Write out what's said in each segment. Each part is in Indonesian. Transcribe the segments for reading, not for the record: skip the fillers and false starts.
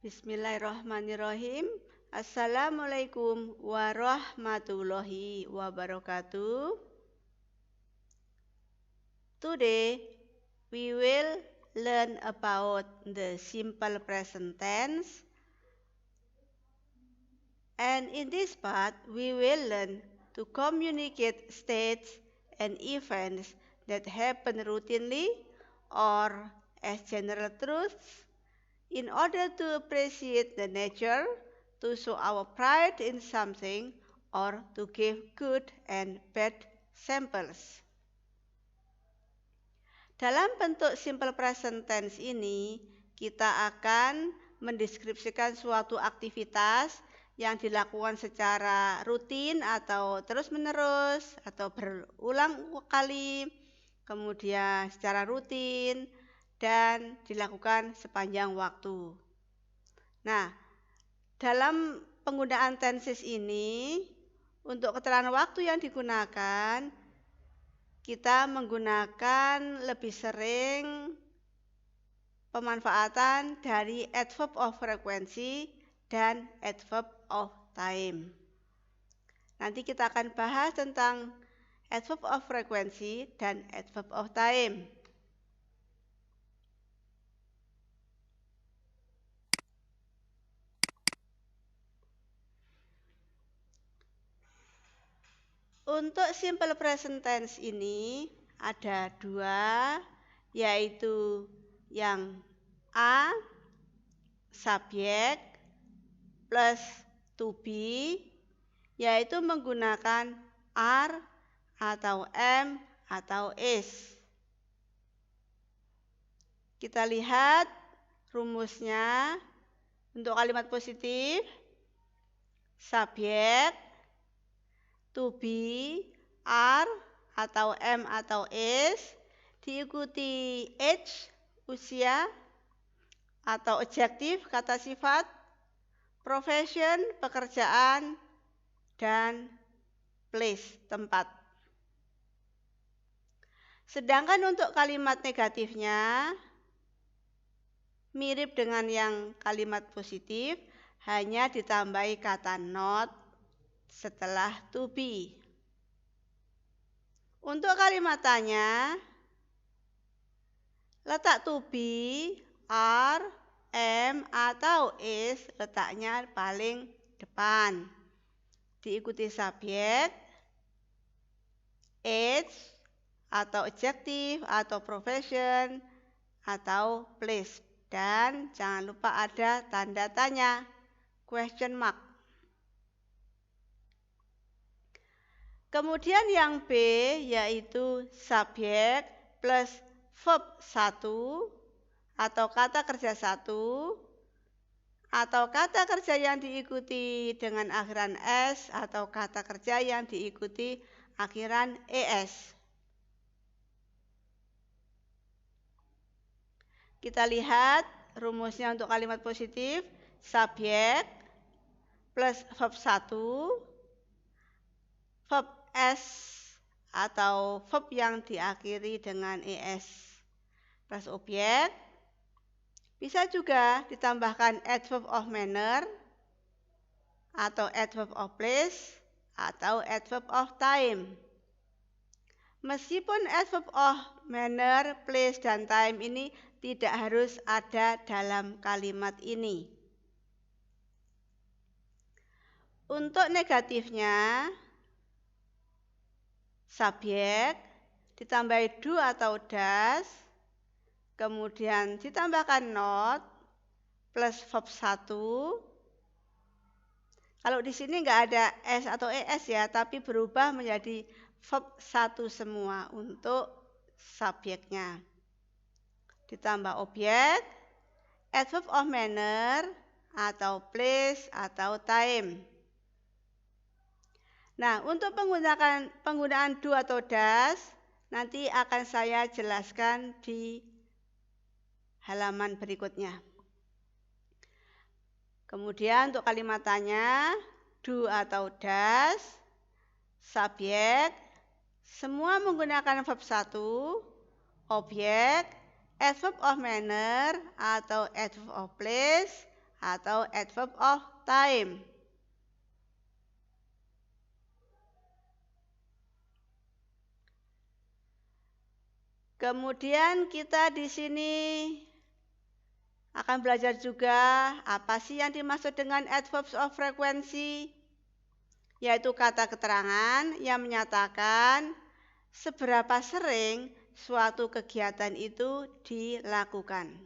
Bismillahirrahmanirrahim. Assalamualaikum warahmatullahi wabarakatuh. Today we will learn about the simple present tense. And in this part we will learn to communicate states and events that happen routinely or as general truths, in order to appreciate the nature, to show our pride in something, or to give good and bad samples. Dalam bentuk simple present tense ini, kita akan mendeskripsikan suatu aktivitas yang dilakukan secara rutin atau terus-menerus atau berulang kali, kemudian secara rutin, dan dilakukan sepanjang waktu. Nah, dalam penggunaan tenses ini, untuk keterangan waktu yang digunakan, kita menggunakan lebih sering pemanfaatan dari adverb of frequency dan adverb of time. Nanti kita akan bahas tentang adverb of frequency dan adverb of time. Untuk simple present tense ini ada dua, yaitu yang A, subjek, plus to be, yaitu menggunakan are atau am atau is. Kita lihat rumusnya. Untuk kalimat positif, subjek, to be, are, atau am atau is, diikuti age, usia, atau adjektif, kata sifat, profession, pekerjaan, dan place, tempat. Sedangkan untuk kalimat negatifnya, mirip dengan yang kalimat positif, hanya ditambahi kata not setelah to be. Untuk kalimat tanya, letak to be, are, am, atau is letaknya paling depan. Diikuti subjek, age, atau adjektif, atau profession, atau place. Dan jangan lupa ada tanda tanya, question mark. Kemudian yang B yaitu subjek plus verb 1 atau kata kerja 1 atau kata kerja yang diikuti dengan akhiran S atau kata kerja yang diikuti akhiran ES. Kita lihat rumusnya untuk kalimat positif, subjek plus verb 1, verb S atau verb yang diakhiri dengan ES plus objek. Bisa juga ditambahkan adverb of manner atau adverb of place atau adverb of time. Meskipun adverb of manner, place, dan time ini tidak harus ada dalam kalimat ini. Untuk negatifnya, subjek ditambahi do atau does, kemudian ditambahkan not plus verb 1. Kalau di sini nggak ada S atau ES ya, tapi berubah menjadi verb 1 semua untuk subjeknya. Ditambah objek, adverb of manner, atau place, atau time. Nah, untuk penggunaan do atau does, nanti akan saya jelaskan di halaman berikutnya. Kemudian untuk kalimat tanya, do atau does, subjek, semua menggunakan verb 1, objek, adverb of manner atau adverb of place atau adverb of time. Kemudian kita di sini akan belajar juga apa sih yang dimaksud dengan adverbs of frequency, yaitu kata keterangan yang menyatakan seberapa sering suatu kegiatan itu dilakukan.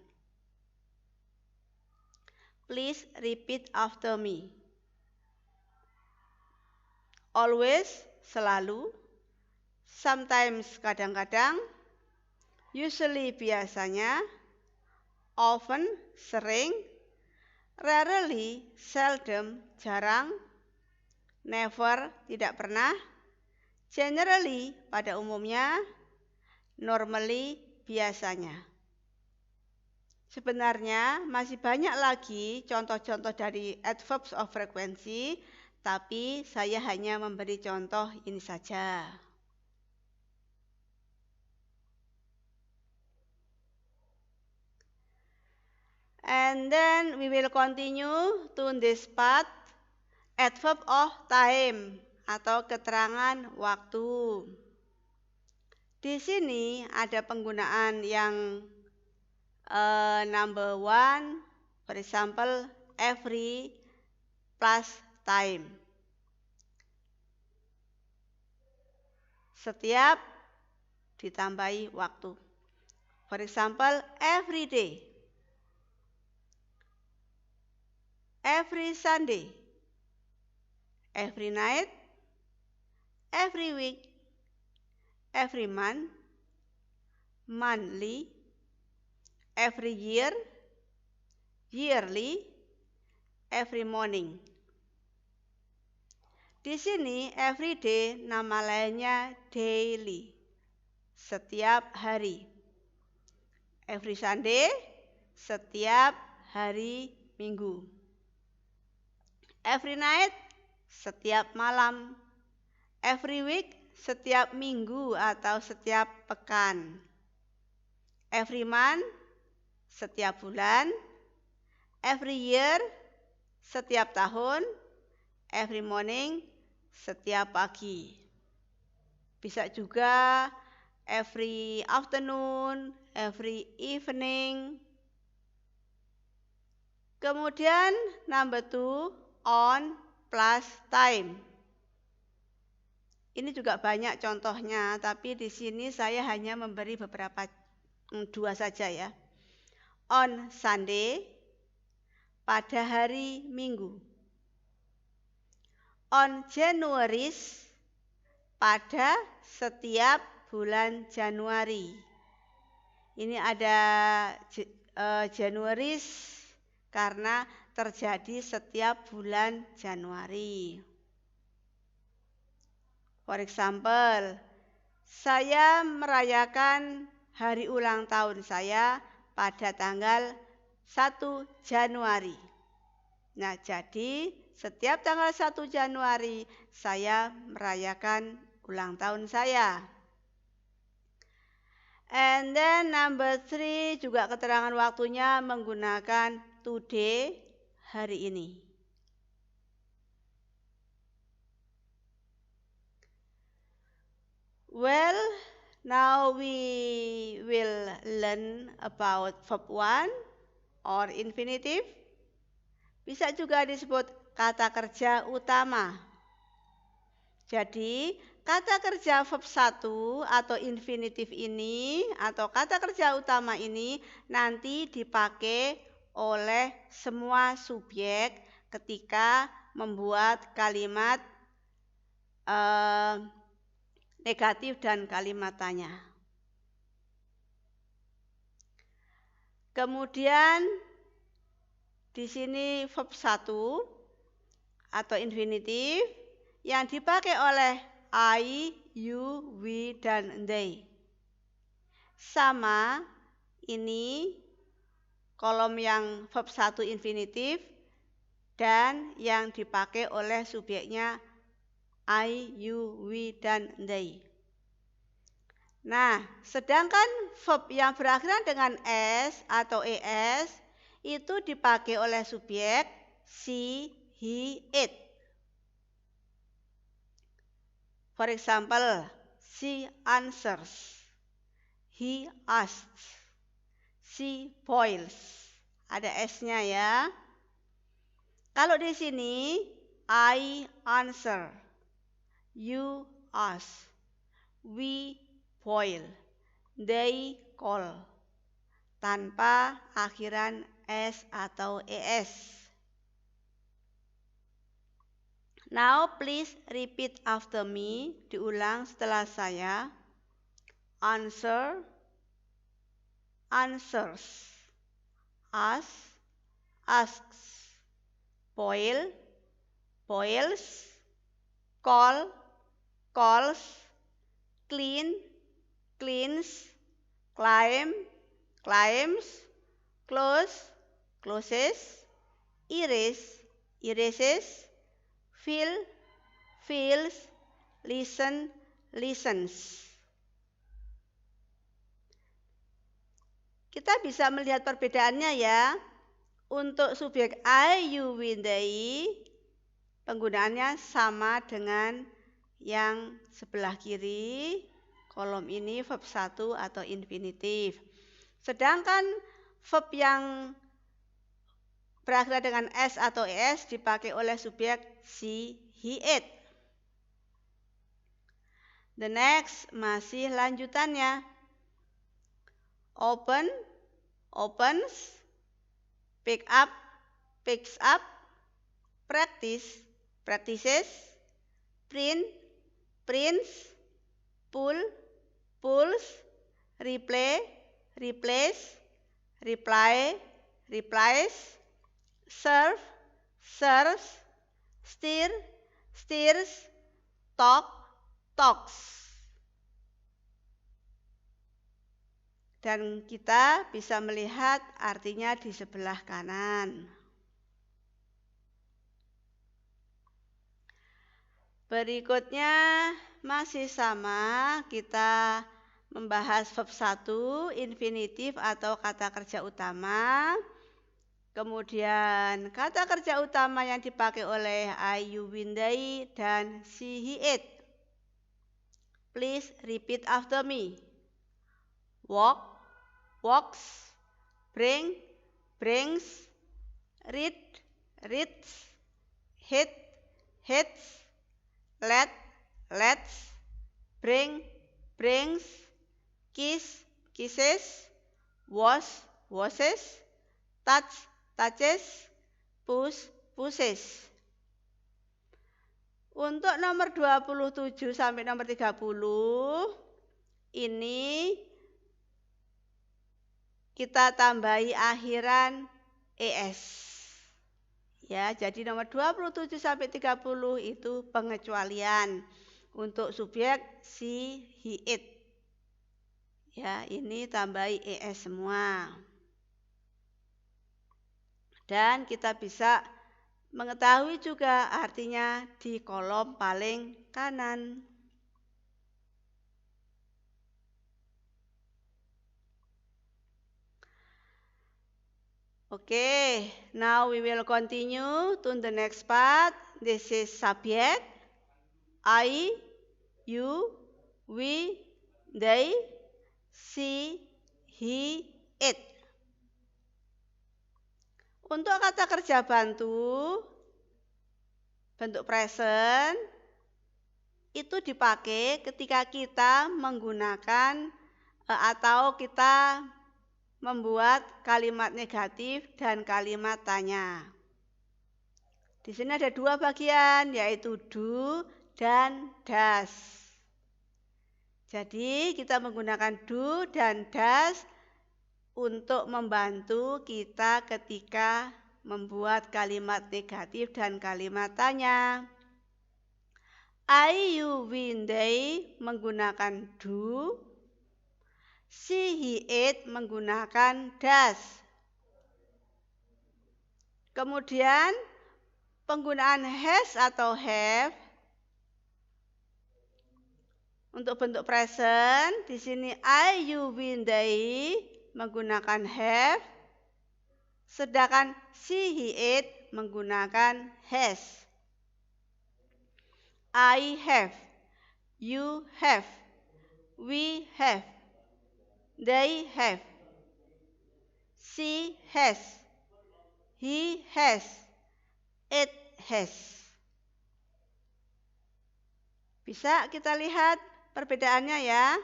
Please repeat after me. Always, selalu. Sometimes, kadang-kadang. Usually, biasanya. Often, sering. Rarely, seldom, jarang. Never, tidak pernah. Generally, pada umumnya. Normally, biasanya. Sebenarnya masih banyak lagi contoh-contoh dari adverbs of frequency, tapi saya hanya memberi contoh ini saja. And then we will continue to this part, adverb of time atau keterangan waktu. Di sini ada penggunaan yang number one, for example, every plus time. Setiap ditambahi waktu. For example, every day, every Sunday, every night, every week, every month, monthly, every year, yearly, every morning. Di sini every day nama lainnya daily, setiap hari. Every Sunday, setiap hari Minggu. Every night, setiap malam. Every week, setiap minggu atau setiap pekan. Every month, setiap bulan. Every year, setiap tahun. Every morning, setiap pagi. Bisa juga every afternoon, every evening. Kemudian number two, on plus time. Ini juga banyak contohnya, tapi di sini saya hanya memberi beberapa, dua saja ya. On Sunday, pada hari Minggu. On January, pada setiap bulan Januari. Ini ada Januari karena terjadi setiap bulan Januari. For example, saya merayakan hari ulang tahun saya pada tanggal 1 Januari. Nah, jadi setiap tanggal 1 Januari saya merayakan ulang tahun saya. And then number 3 juga keterangan waktunya menggunakan today, hari ini. Well, now we will learn about verb 1 or infinitive. Bisa juga disebut kata kerja utama. Jadi, kata kerja verb 1 atau infinitif ini atau kata kerja utama ini nanti dipakai oleh semua subjek ketika membuat kalimat negatif dan kalimat tanya. Kemudian di sini verb 1 atau infinitif yang dipakai oleh I, you, we, dan they. Sama ini kolom yang verb 1 infinitif dan yang dipakai oleh subjeknya I, you, we, dan they. Nah, sedangkan verb yang berakhiran dengan S atau ES itu dipakai oleh subjek she, he, it. For example, she answers, he asks, she boils. Ada S-nya ya. Kalau di sini, I answer, you ask, we boil, they call, tanpa akhiran S atau ES. Now please repeat after me, diulang setelah saya. Answer, answers, ask, asks, boil, boils, call, calls, clean, cleans, climb, climbs, close, closes, erase, erases, feel, feels, listen, listens. Kita bisa melihat perbedaannya ya. Untuk subjek I, you, we, they, penggunaannya sama dengan yang sebelah kiri. Kolom ini verb 1 atau infinitif. Sedangkan verb yang berakhir dengan S atau ES dipakai oleh subjek she, he, it. The next, masih lanjutannya. Open, opens, pick up, picks up, practice, practices, print, prints, pull, pulls, replay, replace, reply, replies, serve, serves, steer, steers, talk, talks. Dan kita bisa melihat artinya di sebelah kanan. Berikutnya masih sama, kita membahas verb 1, infinitif atau kata kerja utama. Kemudian kata kerja utama yang dipakai oleh I, you, we, they, dan she, he, it. Please repeat after me. Walk, walks, bring, brings, read, reads, hit, hits, let, lets, bring, brings, kiss, kisses, wash, washes, touch, touches, push, pushes. Untuk nomor 27 sampai nomor 30 ini kita tambahi akhiran ES. Ya, jadi nomor 27 sampai 30 itu pengecualian untuk subjek she, he, it. Ya, ini tambahi ES semua. Dan kita bisa mengetahui juga artinya di kolom paling kanan. Okay, now we will continue to the next part. This is subject. I, you, we, they, she, he, it. Untuk kata kerja bantu, bentuk present, itu dipakai ketika kita menggunakan atau kita membuat kalimat negatif dan kalimat tanya. Di sini ada dua bagian, yaitu do dan does. Jadi kita menggunakan do dan does untuk membantu kita ketika membuat kalimat negatif dan kalimat tanya. I, you, we, they menggunakan do. She, he, it menggunakan does. Kemudian penggunaan has atau have untuk bentuk present. Di sini I, you, we, they menggunakan have. Sedangkan she, he, it menggunakan has. I have, you have, we have, they have, she has, he has, it has. Bisa kita lihat perbedaannya ya.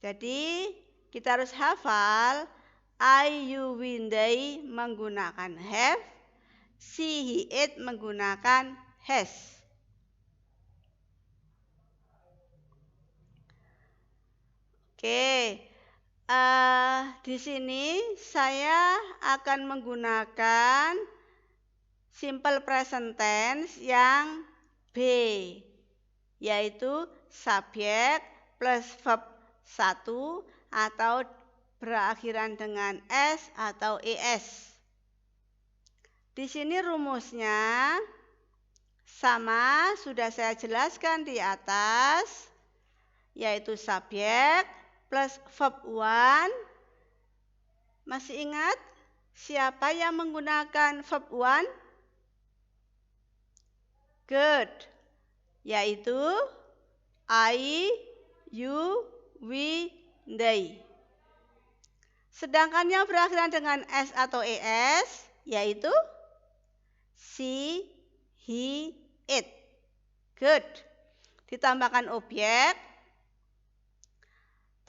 Jadi kita harus hafal I, you, we, they menggunakan have, she, he, it menggunakan has. Oke, di sini saya akan menggunakan simple present tense yang B, yaitu subjek plus verb 1 atau berakhiran dengan S atau ES. Di sini rumusnya sama, sudah saya jelaskan di atas, yaitu subjek plus verb 1. Masih ingat siapa yang menggunakan verb 1? Good, yaitu I, you, we, they. Sedangkan yang berakhiran dengan S atau ES yaitu she, he, it. Good. Ditambahkan objek,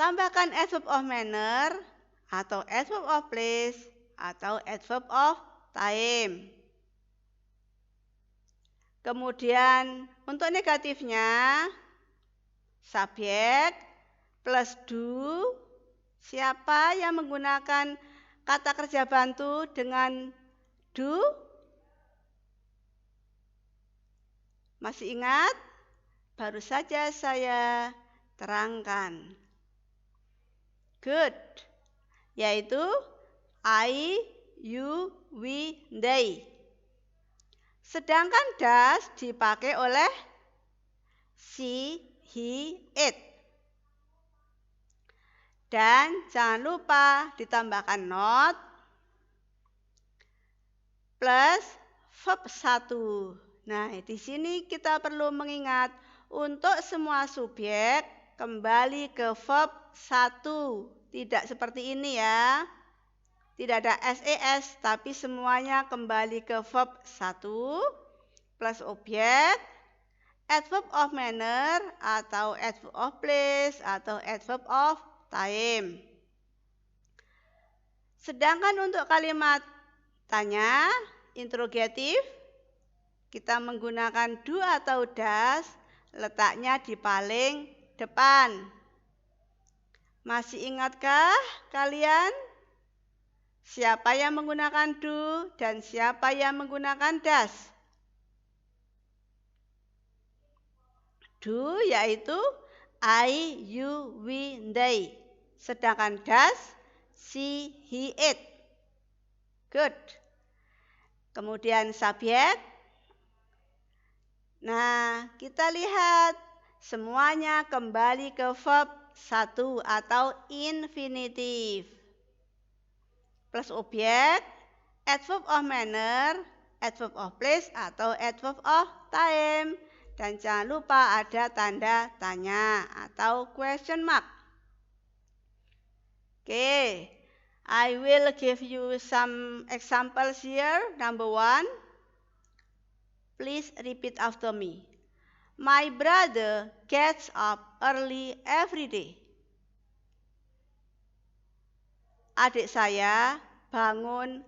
tambahkan adverb of manner atau adverb of place atau adverb of time. Kemudian untuk negatifnya subjek plus do. Siapa yang menggunakan kata kerja bantu dengan do? Masih ingat? Baru saja saya terangkan. Good. Yaitu I, you, we, they. Sedangkan does dipakai oleh she, he, it. Dan jangan lupa ditambahkan not plus verb 1. Nah, di sini kita perlu mengingat untuk semua subjek kembali ke verb 1. Tidak seperti ini ya. Tidak ada SES, tapi semuanya kembali ke verb 1 plus objek, adverb of manner atau adverb of place atau adverb of time. Sedangkan untuk kalimat tanya, interrogatif, kita menggunakan do atau does, letaknya di paling depan. Masih ingatkah kalian? Siapa yang menggunakan do dan siapa yang menggunakan does? Do yaitu I, you, we, they. Sedangkan does, she, he, it. Good. Kemudian subjek. Nah, kita lihat semuanya kembali ke verb 1 atau infinitive. Plus objek, adverb of manner, adverb of place atau adverb of time. Dan jangan lupa ada tanda tanya atau question mark. Okay, I will give you some examples here. Number 1, please repeat after me. My brother gets up early every day. Adik saya bangun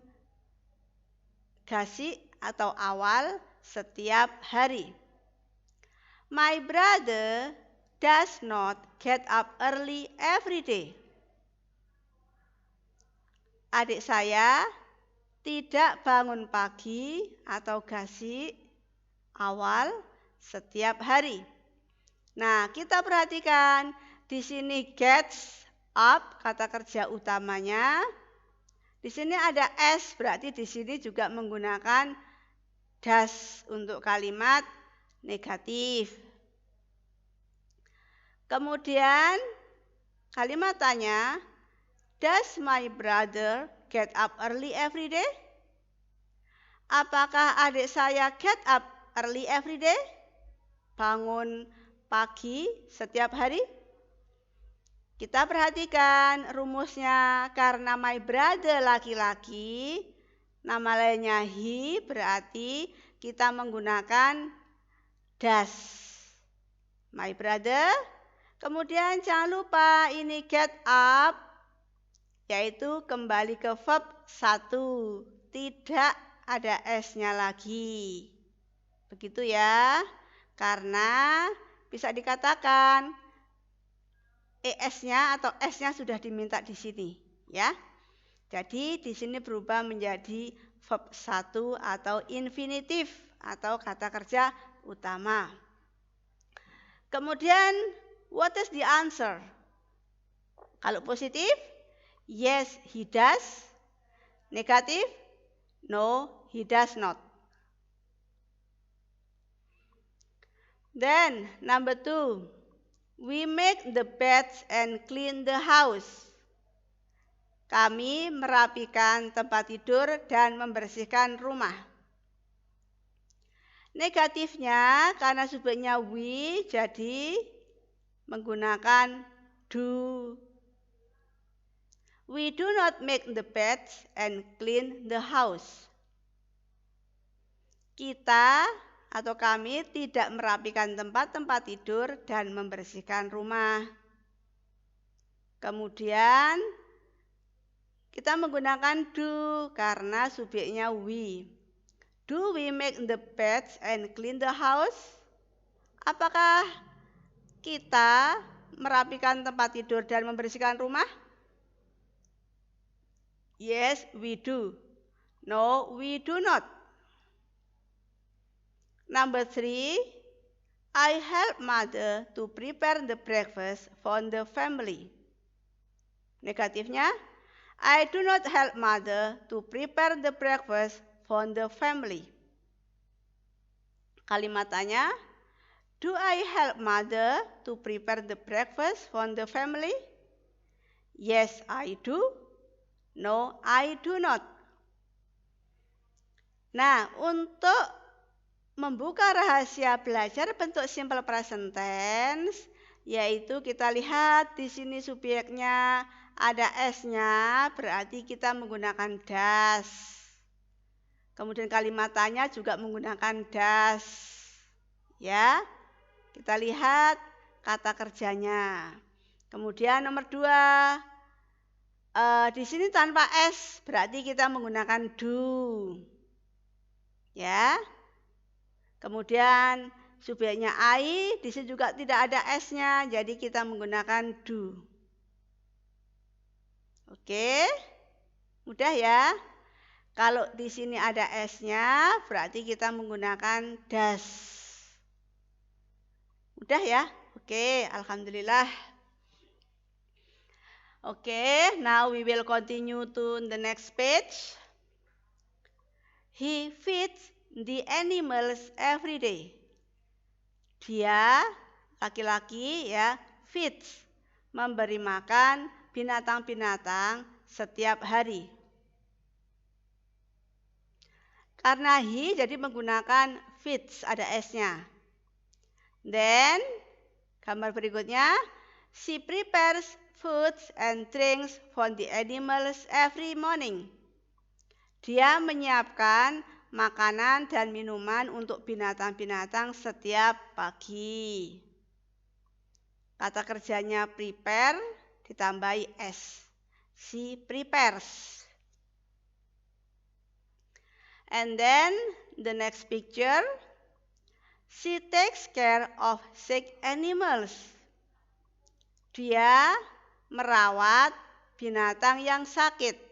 gasik atau awal setiap hari. My brother does not get up early every day. Adik saya tidak bangun pagi atau gasik awal setiap hari. Nah, kita perhatikan di sini gets up, kata kerja utamanya. Di sini ada S, berarti di sini juga menggunakan does untuk kalimat negatif. Kemudian kalimat tanya, does my brother get up early every day? Apakah adik saya get up early every day? Bangun pagi setiap hari? Kita perhatikan rumusnya, karena my brother laki-laki, nama lainnya he, berarti kita menggunakan does. My brother. Kemudian jangan lupa ini get up, yaitu kembali ke verb 1. Tidak ada S-nya lagi. Begitu ya. Karena bisa dikatakan ES-nya atau S-nya sudah diminta di sini, ya. Jadi di sini berubah menjadi verb 1 atau infinitif atau kata kerja utama. Kemudian what is the answer? Kalau positif, yes, he does. Negatif, no, he does not. Then, number 2, we make the beds and clean the house. Kami merapikan tempat tidur dan membersihkan rumah. Negatifnya, karena subjeknya we, jadi menggunakan do. We do not make the beds and clean the house. Kita atau kami tidak merapikan tempat-tempat tidur dan membersihkan rumah. Kemudian kita menggunakan do karena subjeknya we. Do we make the beds and clean the house? Apakah kita merapikan tempat tidur dan membersihkan rumah? Yes, we do. No, we do not. Number 3, I help mother to prepare the breakfast for the family. Negatifnya, I do not help mother to prepare the breakfast for the family. Kalimatannya, do I help mother to prepare the breakfast for the family? Yes, I do. No, I do not. Nah, untuk membuka rahasia belajar bentuk simple present tense, yaitu kita lihat di sini subjeknya ada S-nya, berarti kita menggunakan does. Kemudian kalimatannya juga menggunakan does. Ya, kita lihat kata kerjanya. Kemudian nomor 2, di sini tanpa S, berarti kita menggunakan do. Ya. Kemudian subjeknya I, di sini juga tidak ada S-nya, jadi kita menggunakan do. Oke, mudah ya. Kalau di sini ada S-nya, berarti kita menggunakan does. Mudah ya? Oke, alhamdulillah. Oke, now we will continue to the next page. He feeds the animals every day. Dia, laki-laki ya, feeds, memberi makan binatang-binatang setiap hari. Karena he jadi menggunakan feeds, ada S-nya. Then, gambar berikutnya, she prepares foods and drinks for the animals every morning. Dia menyiapkan makanan dan minuman untuk binatang-binatang setiap pagi. Kata kerjanya prepare ditambahi S. She prepares. And then the next picture, she takes care of sick animals. Dia merawat binatang yang sakit.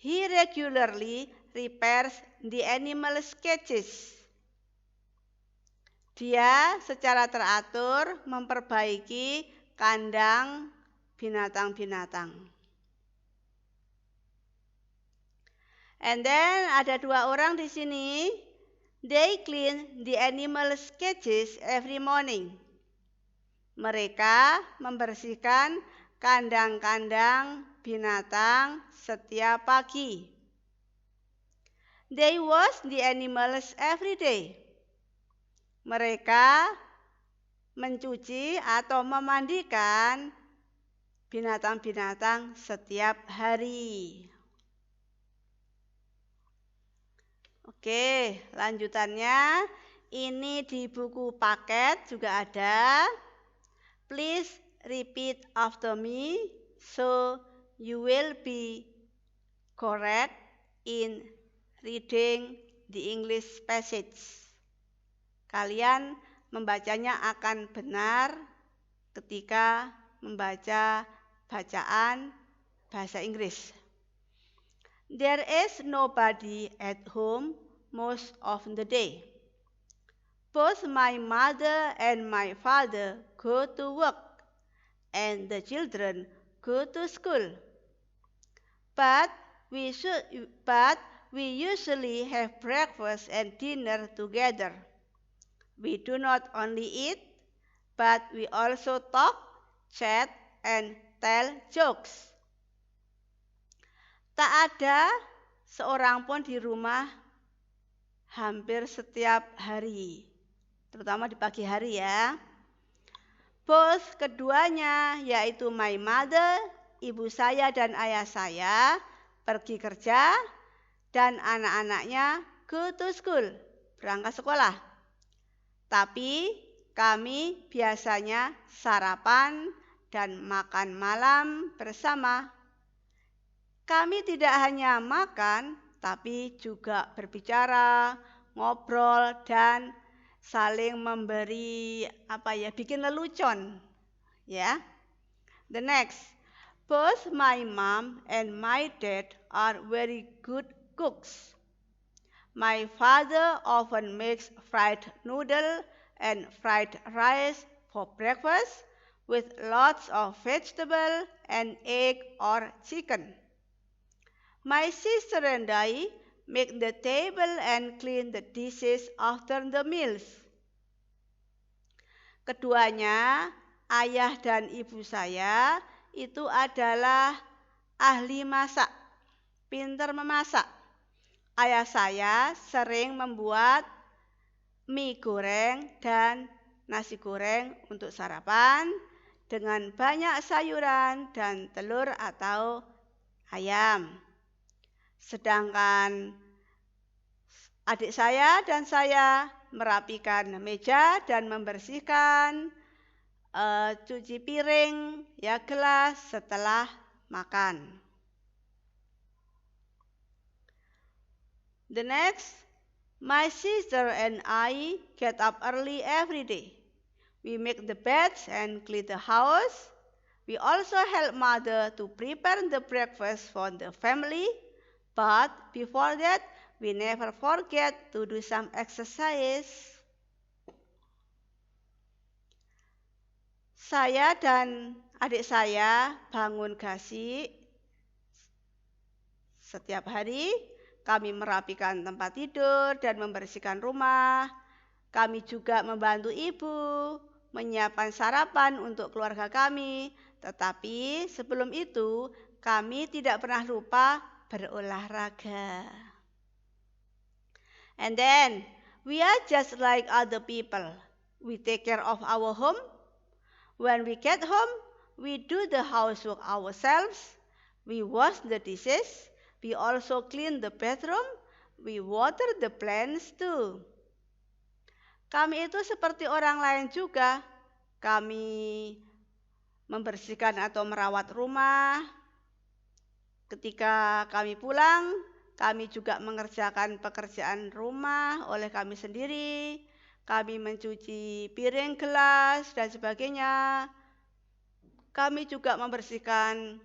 He regularly repairs the animals' cages. Dia secara teratur memperbaiki kandang binatang-binatang. And then ada 2 orang di sini. They clean the animals' cages every morning. Mereka membersihkan kandang-kandang binatang setiap pagi. They wash the animals every day. Mereka mencuci atau memandikan binatang-binatang setiap hari. Oke, lanjutannya ini di buku paket juga ada. Please repeat after me so you will be correct in reading the English passage. Kalian membacanya akan benar ketika membaca bacaan bahasa Inggris. There is nobody at home most of the day. Both my mother and my father go to work, and the children go to school. But we usually have breakfast and dinner together. We do not only eat, but we also talk, chat, and tell jokes. Tak ada seorang pun di rumah hampir setiap hari, terutama di pagi hari ya. Both keduanya, yaitu my mother, ibu saya dan ayah saya, pergi kerja, dan anak-anaknya go to school, berangkat sekolah. Tapi kami biasanya sarapan dan makan malam bersama. Kami tidak hanya makan, tapi juga berbicara, ngobrol, dan saling memberi bikin lelucon. Ya. The next, both my mom and my dad are very good cooks. My father often makes fried noodle and fried rice for breakfast with lots of vegetable and egg or chicken. My sister and I make the table and clean the dishes after the meals. Keduanya, ayah dan ibu saya, itu adalah ahli masak, pintar memasak. Ayah saya sering membuat mie goreng dan nasi goreng untuk sarapan dengan banyak sayuran dan telur atau ayam. Sedangkan adik saya dan saya merapikan meja dan membersihkan, cuci piring, gelas setelah makan. The next, my sister and I get up early every day. We make the beds and clean the house. We also help mother to prepare the breakfast for the family. But before that, we never forget to do some exercise. Saya dan adik saya bangun gasi setiap hari. Kami merapikan tempat tidur dan membersihkan rumah. Kami juga membantu ibu menyiapkan sarapan untuk keluarga kami. Tetapi sebelum itu, kami tidak pernah lupa berolahraga. And then, we are just like other people. We take care of our home. When we get home, we do the housework ourselves. We wash the dishes. We also clean the bathroom. We water the plants too. Kami itu seperti orang lain juga. Kami membersihkan atau merawat rumah. Ketika kami pulang, kami juga mengerjakan pekerjaan rumah oleh kami sendiri. Kami mencuci piring, gelas, dan sebagainya. Kami juga membersihkan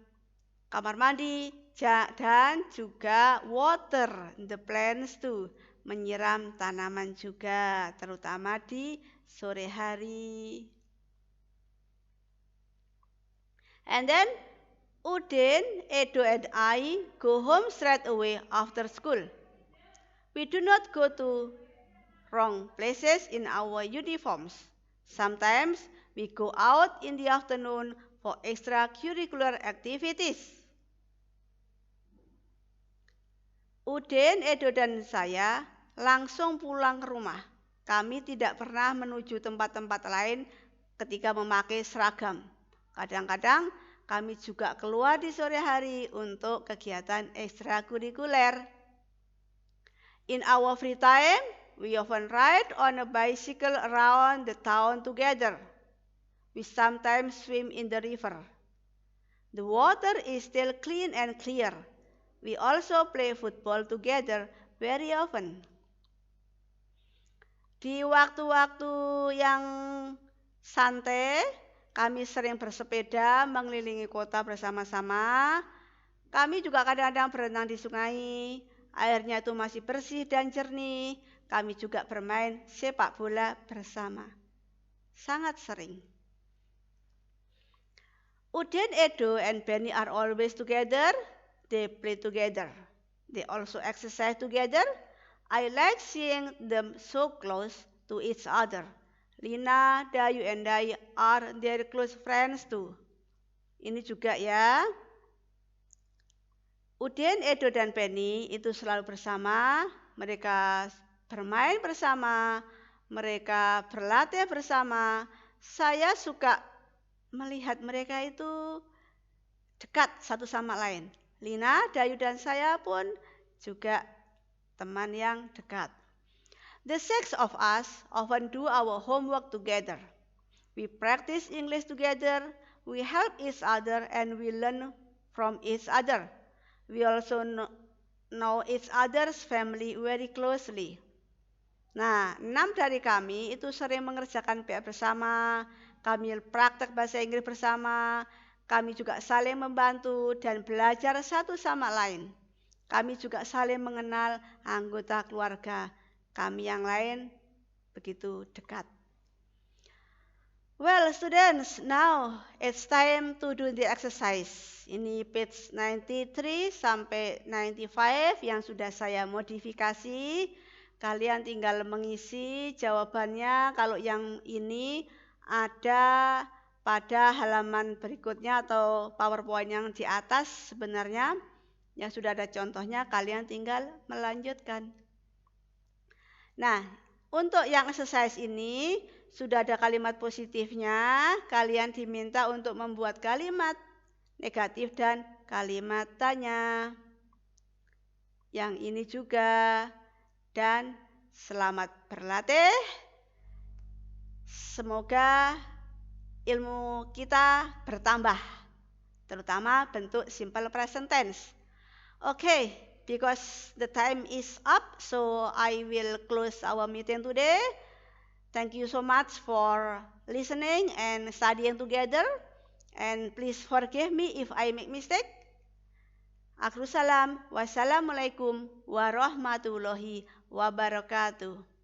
kamar mandi dan juga water the plants too, menyiram tanaman juga, terutama di sore hari. And then Udin, Edo, and I go home straight away after school. We do not go to wrong places in our uniforms. Sometimes we go out in the afternoon for extracurricular activities. Udin, Edo, dan saya langsung pulang ke rumah. Kami tidak pernah menuju tempat-tempat lain ketika memakai seragam. Kadang-kadang kami juga keluar di sore hari untuk kegiatan ekstrakurikuler. In our free time, we often ride on a bicycle around the town together. We sometimes swim in the river. The water is still clean and clear. We also play football together very often. Di waktu-waktu yang santai, kami sering bersepeda mengelilingi kota bersama-sama. Kami juga kadang-kadang berenang di sungai. Airnya itu masih bersih dan jernih. Kami juga bermain sepak bola bersama. Sangat sering. Udin, Edo, and Benny are always together. They play together. They also exercise together. I like seeing them so close to each other. Lina, Dayu, and Dai are their close friends too. Ini juga ya. Udin, Edo, dan Benny itu selalu bersama. Mereka bermain bersama. Mereka berlatih bersama. Saya suka melihat mereka itu dekat satu sama lain. Lina, Dayu, dan saya pun juga teman yang dekat. The six of us often do our homework together. We practice English together, we help each other, and we learn from each other. We also know each other's family very closely. Nah, 6 dari kami itu sering mengerjakan PR bersama, kami praktek bahasa Inggris bersama, kami juga saling membantu dan belajar satu sama lain. Kami juga saling mengenal anggota keluarga kami yang lain begitu dekat. Well, students, now it's time to do the exercise. Ini page 93 sampai 95 yang sudah saya modifikasi. Kalian tinggal mengisi jawabannya. Kalau yang ini ada pada halaman berikutnya atau PowerPoint yang di atas sebenarnya. Yang sudah ada contohnya, kalian tinggal melanjutkan. Nah, untuk yang exercise ini, sudah ada kalimat positifnya, kalian diminta untuk membuat kalimat negatif dan kalimat tanya. Yang ini juga, dan selamat berlatih. Semoga ilmu kita bertambah, terutama bentuk simple present tense. Okay, because the time is up, so I will close our meeting today. Thank you so much for listening and studying together. And please forgive me if I make mistake. Akhiru salam. Wassalamualaikum warahmatullahi wabarakatuh.